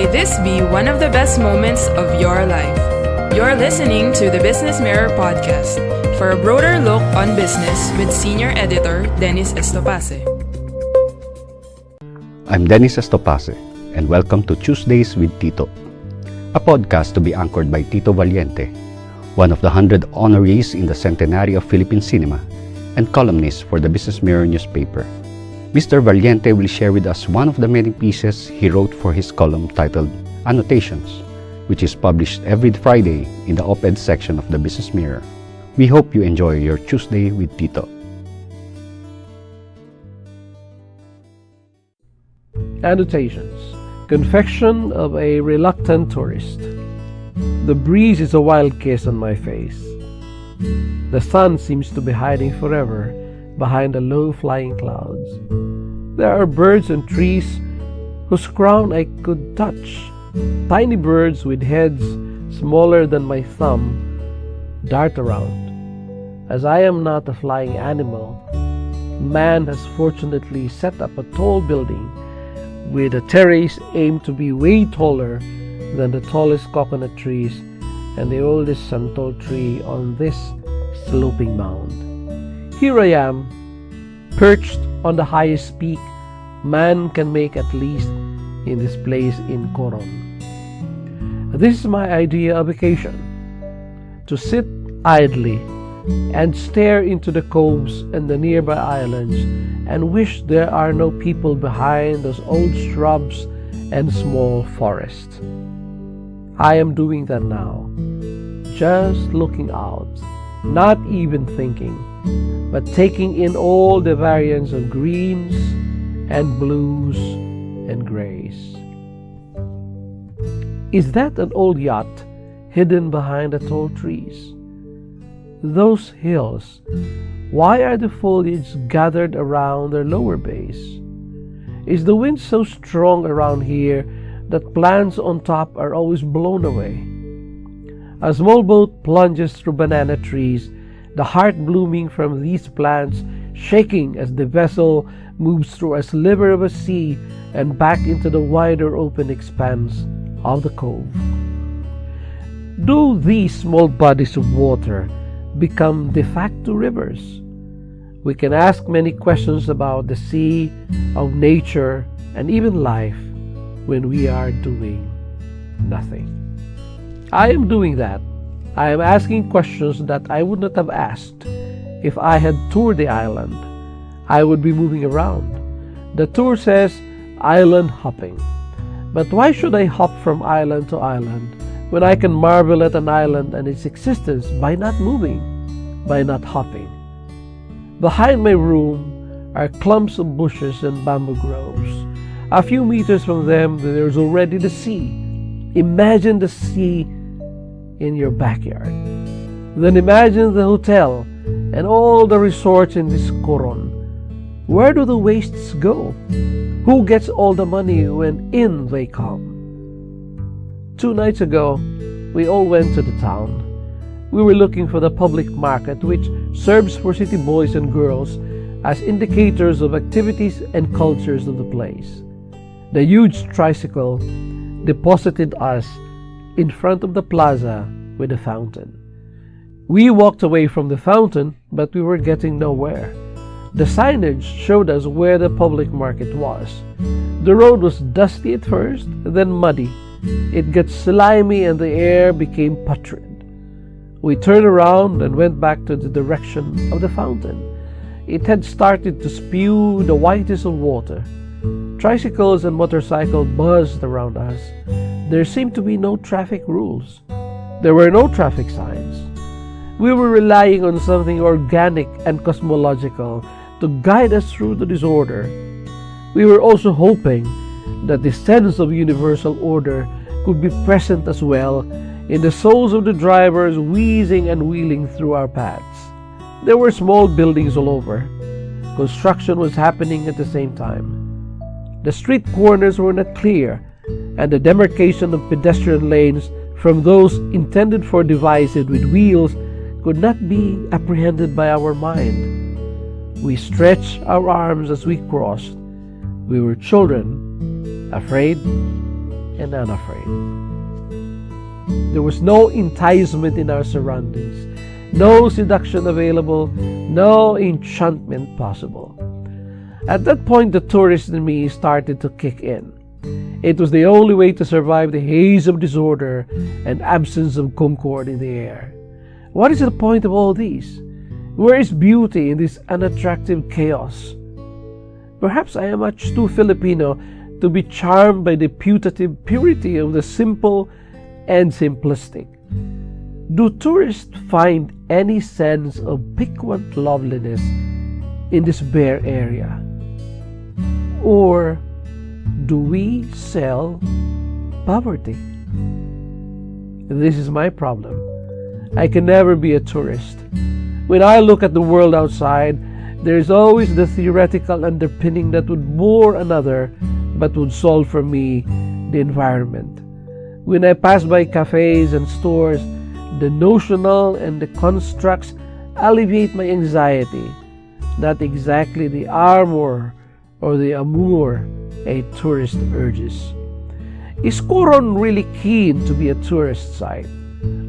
may this be one of the best moments of your life. You're listening to the Business Mirror podcast for a broader look on business with Senior Editor Dennis Estopace. I'm Dennis Estopace, and welcome to Tuesdays with Tito, a podcast to be anchored by Tito Valiente, one of the 100 honorees in the Centenary of Philippine Cinema and columnist for the BusinessMirror newspaper. Mr. Valiente will share with us one of the many pieces he wrote for his column titled Annotations, which is published every Friday in the op-ed section of the Business Mirror. We hope you enjoy your Tuesday with Tito. Annotations. Confession of a reluctant tourist. The breeze is a wild kiss on my face. The sun seems to be hiding forever behind the low-flying clouds. There are birds and trees whose crown I could touch. Tiny birds with heads smaller than my thumb dart around. As I am not a flying animal, man has fortunately set up a tall building with a terrace aimed to be way taller than the tallest coconut trees and the oldest santol tree on this sloping mound. Here I am, perched on the highest peak man can make, at least in this place in Coron. This is my idea of vacation: to sit idly and stare into the coves and the nearby islands and wish there are no people behind those old shrubs and small forests. I am doing that now, just looking out, not even thinking, but taking in all the variants of greens and blues and grays. Is that an old yacht hidden behind the tall trees? Those hills, why are the foliage gathered around their lower base? Is the wind so strong around here that plants on top are always blown away? A small boat plunges through banana trees, the heart blooming from these plants shaking as the vessel moves through a sliver of a sea and back into the wider open expanse of the cove. Do these small bodies of water become de facto rivers? We can ask many questions about the sea, of nature, and even life when we are doing nothing. I am doing that. I am asking questions that I would not have asked if I had toured the island. I would be moving around. The tour says island hopping. But why should I hop from island to island when I can marvel at an island and its existence by not moving, by not hopping? Behind my room are clumps of bushes and bamboo groves. A few meters from them, there's already the sea. Imagine the sea in your backyard. Then imagine the hotel and all the resorts in this Coron. Where do the wastes go? Who gets all the money when in they come? 2 nights ago, we all went to the town. We were looking for the public market, which serves for city boys and girls as indicators of activities and cultures of the place. The huge tricycle deposited us in front of the plaza with a fountain. We walked away from the fountain, but we were getting nowhere. The signage showed us where the public market was. The road was dusty at first, then muddy. It got slimy and the air became putrid. We turned around and went back to the direction of the fountain. It had started to spew the whitest of water. Tricycles and motorcycles buzzed around us. There seemed to be no traffic rules. There were no traffic signs. We were relying on something organic and cosmological to guide us through the disorder. We were also hoping that the sense of universal order could be present as well in the souls of the drivers wheezing and wheeling through our paths. There were small buildings all over. Construction was happening at the same time. The street corners were not clear, and the demarcation of pedestrian lanes from those intended for devices with wheels could not be apprehended by our mind. We stretched our arms as we crossed. We were children, afraid, and unafraid. There was no enticement in our surroundings, no seduction available, no enchantment possible. At that point, the tourist in me started to kick in. It was the only way to survive the haze of disorder and absence of concord in the air. What is the point of all these? Where is beauty in this unattractive chaos? Perhaps I am much too Filipino to be charmed by the putative purity of the simple and simplistic. Do tourists find any sense of piquant loveliness in this bare area? Or do we sell poverty? This is my problem. I can never be a tourist. When I look at the world outside, there is always the theoretical underpinning that would bore another but would solve for me the environment. When I pass by cafes and stores, the notional and the constructs alleviate my anxiety, not exactly the armor or the amour a tourist urges. Is Coron really keen to be a tourist site?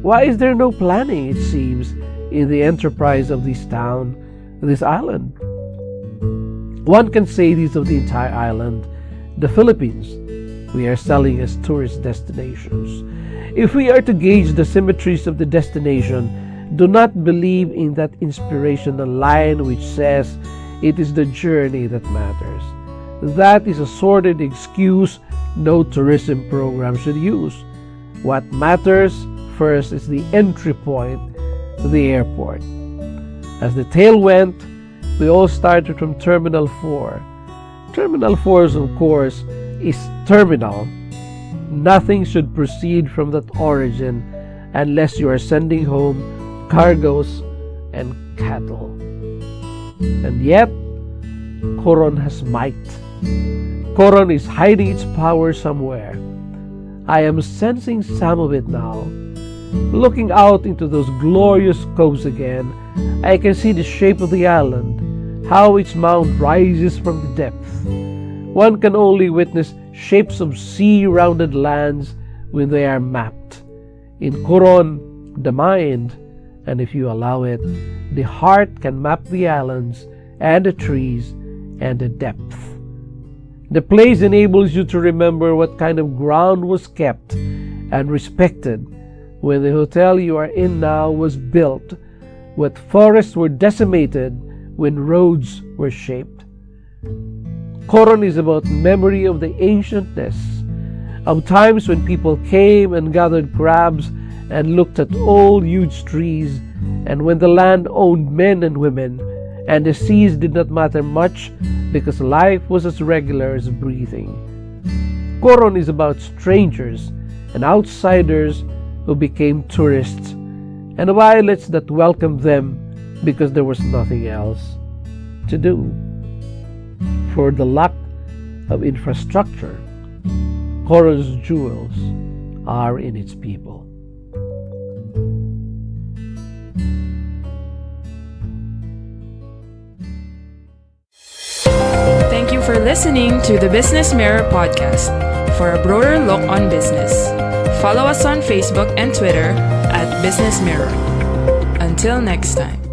Why is there no planning, it seems, in the enterprise of this town, this island? One can say this of the entire island, the Philippines. We are selling as tourist destinations. If we are to gauge the symmetries of the destination, do not believe in that inspirational line which says it is the journey that matters. That is a sordid excuse no tourism program should use. What matters first is the entry point to the airport. As the tale went, we all started from Terminal 4. Terminal 4, of course, is terminal. Nothing should proceed from that origin unless you are sending home cargoes and cattle. And yet, Coron has might. Coron is hiding its power somewhere. I am sensing some of it now. Looking out into those glorious coves again, I can see the shape of the island, how its mound rises from the depth. One can only witness shapes of sea-rounded lands when they are mapped. In Coron, the mind, and if you allow it, the heart can map the islands and the trees and the depth. The place enables you to remember what kind of ground was kept and respected when the hotel you are in now was built, what forests were decimated when roads were shaped. Coron is about memory of the ancientness, of times when people came and gathered crabs and looked at old huge trees, and when the land owned men and women, and the seas did not matter much because life was as regular as breathing. Coron is about strangers and outsiders who became tourists, and of islets that welcomed them because there was nothing else to do. For the lack of infrastructure, Coron's jewels are in its people. Thank you for listening to the Business Mirror podcast. For a broader look on business, follow us on Facebook and Twitter at Business Mirror. Until next time.